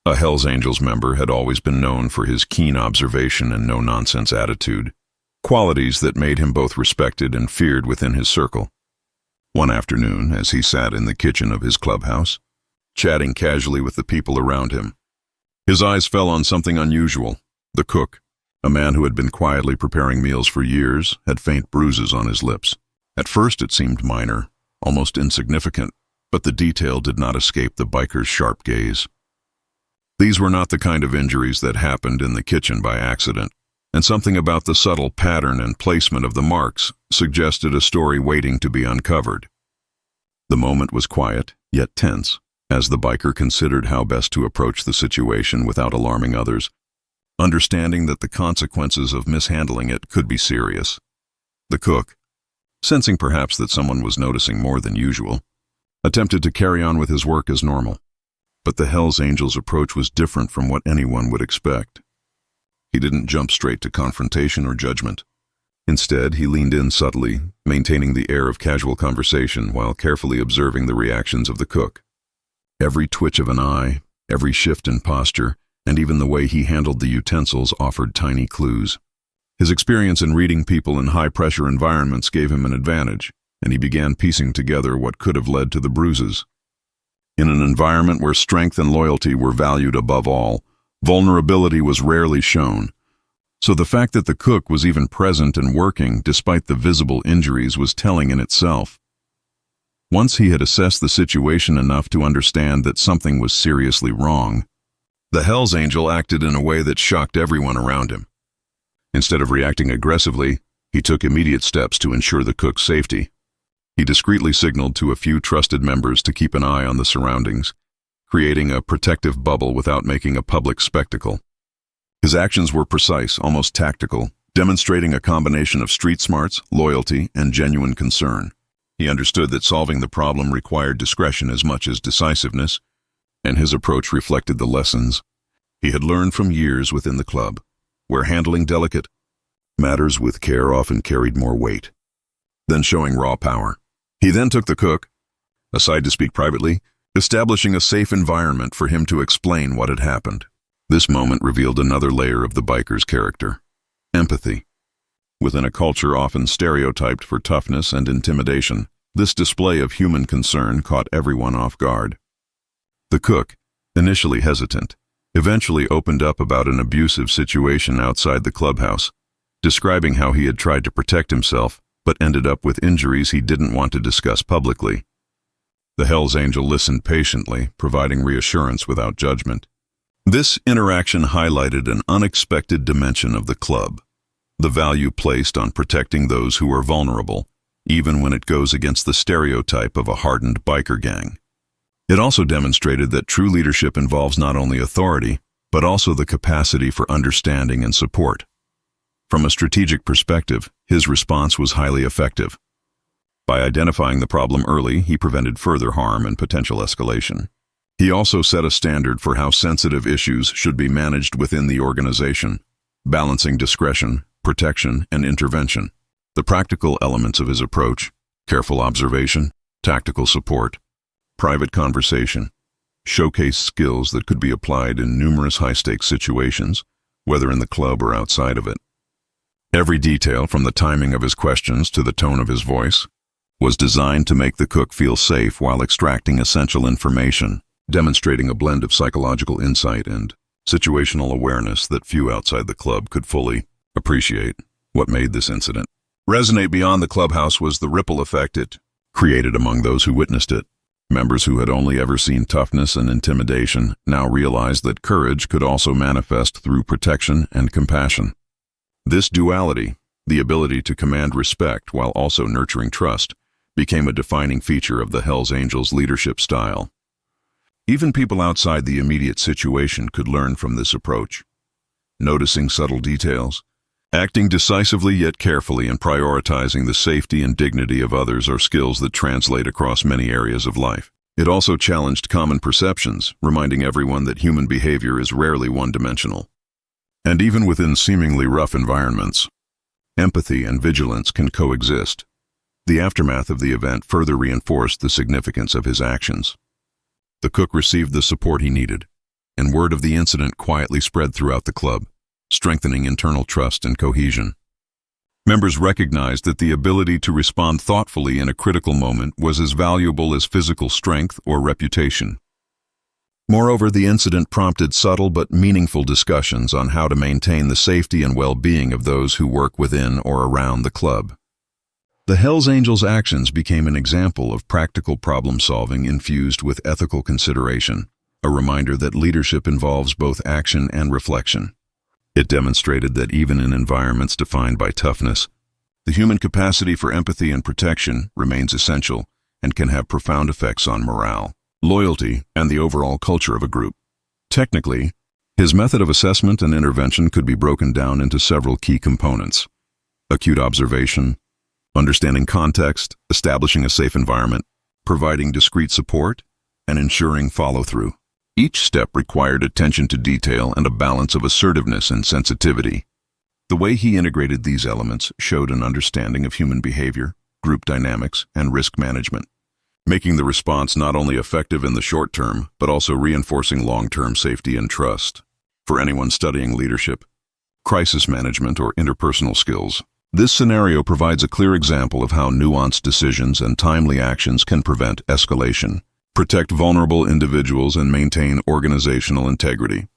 A Hells Angels member had always been known for his keen observation and no-nonsense attitude, qualities that made him both respected and feared within his circle. One afternoon, as he sat in the kitchen of his clubhouse, chatting casually with the people around him, his eyes fell on something unusual. The cook, a man who had been quietly preparing meals for years, had faint bruises on his lips. At first it seemed minor, almost insignificant, but the detail did not escape the biker's sharp gaze. These were not the kind of injuries that happened in the kitchen by accident, and something about the subtle pattern and placement of the marks suggested a story waiting to be uncovered. The moment was quiet, yet tense, as the biker considered how best to approach the situation without alarming others, understanding that the consequences of mishandling it could be serious. The cook, sensing perhaps that someone was noticing more than usual, attempted to carry on with his work as normal. But the Hells Angels' approach was different from what anyone would expect. He didn't jump straight to confrontation or judgment. Instead, he leaned in subtly, maintaining the air of casual conversation while carefully observing the reactions of the cook. Every twitch of an eye, every shift in posture, and even the way he handled the utensils offered tiny clues. His experience in reading people in high-pressure environments gave him an advantage, and he began piecing together what could have led to the bruises. In an environment where strength and loyalty were valued above all, vulnerability was rarely shown. So the fact that the cook was even present and working despite the visible injuries was telling in itself. Once he had assessed the situation enough to understand that something was seriously wrong, the Hells Angel acted in a way that shocked everyone around him. Instead of reacting aggressively, he took immediate steps to ensure the cook's safety. He discreetly signaled to a few trusted members to keep an eye on the surroundings, creating a protective bubble without making a public spectacle. His actions were precise, almost tactical, demonstrating a combination of street smarts, loyalty, and genuine concern. He understood that solving the problem required discretion as much as decisiveness, and his approach reflected the lessons he had learned from years within the club, where handling delicate matters with care often carried more weight than showing raw power. He then took the cook aside to speak privately, establishing a safe environment for him to explain what had happened. This moment revealed another layer of the biker's character: empathy. Within a culture often stereotyped for toughness and intimidation, this display of human concern caught everyone off guard. The cook, initially hesitant, eventually opened up about an abusive situation outside the clubhouse, describing how he had tried to protect himself but ended up with injuries he didn't want to discuss publicly. The Hells Angel listened patiently, providing reassurance without judgment. This interaction highlighted an unexpected dimension of the club: the value placed on protecting those who are vulnerable, even when it goes against the stereotype of a hardened biker gang. It also demonstrated that true leadership involves not only authority, but also the capacity for understanding and support. From a strategic perspective, his response was highly effective. By identifying the problem early, he prevented further harm and potential escalation. He also set a standard for how sensitive issues should be managed within the organization, balancing discretion, protection, and intervention. The practical elements of his approach: careful observation, tactical support, private conversation, showcase skills that could be applied in numerous high-stakes situations, whether in the club or outside of it. Every detail, from the timing of his questions to the tone of his voice, was designed to make the cook feel safe while extracting essential information, demonstrating a blend of psychological insight and situational awareness that few outside the club could fully appreciate. What made this incident resonate beyond the clubhouse was the ripple effect it created among those who witnessed it. Members who had only ever seen toughness and intimidation now realized that courage could also manifest through protection and compassion. This duality, the ability to command respect while also nurturing trust, became a defining feature of the Hells Angels' leadership style. Even people outside the immediate situation could learn from this approach. Noticing subtle details, acting decisively yet carefully, and prioritizing the safety and dignity of others are skills that translate across many areas of life. It also challenged common perceptions, reminding everyone that human behavior is rarely one-dimensional. And even within seemingly rough environments, empathy and vigilance can coexist. The aftermath of the event further reinforced the significance of his actions. The cook received the support he needed, and word of the incident quietly spread throughout the club, strengthening internal trust and cohesion. Members recognized that the ability to respond thoughtfully in a critical moment was as valuable as physical strength or reputation. Moreover, the incident prompted subtle but meaningful discussions on how to maintain the safety and well-being of those who work within or around the club. The Hells Angels' actions became an example of practical problem-solving infused with ethical consideration, a reminder that leadership involves both action and reflection. It demonstrated that even in environments defined by toughness, the human capacity for empathy and protection remains essential and can have profound effects on morale, loyalty, and the overall culture of a group. Technically, his method of assessment and intervention could be broken down into several key components: acute observation, understanding context, establishing a safe environment, providing discreet support, and ensuring follow-through. Each step required attention to detail and a balance of assertiveness and sensitivity. The way he integrated these elements showed an understanding of human behavior, group dynamics, and risk management, making the response not only effective in the short term, but also reinforcing long-term safety and trust. For anyone studying leadership, crisis management, or interpersonal skills, this scenario provides a clear example of how nuanced decisions and timely actions can prevent escalation, protect vulnerable individuals, and maintain organizational integrity.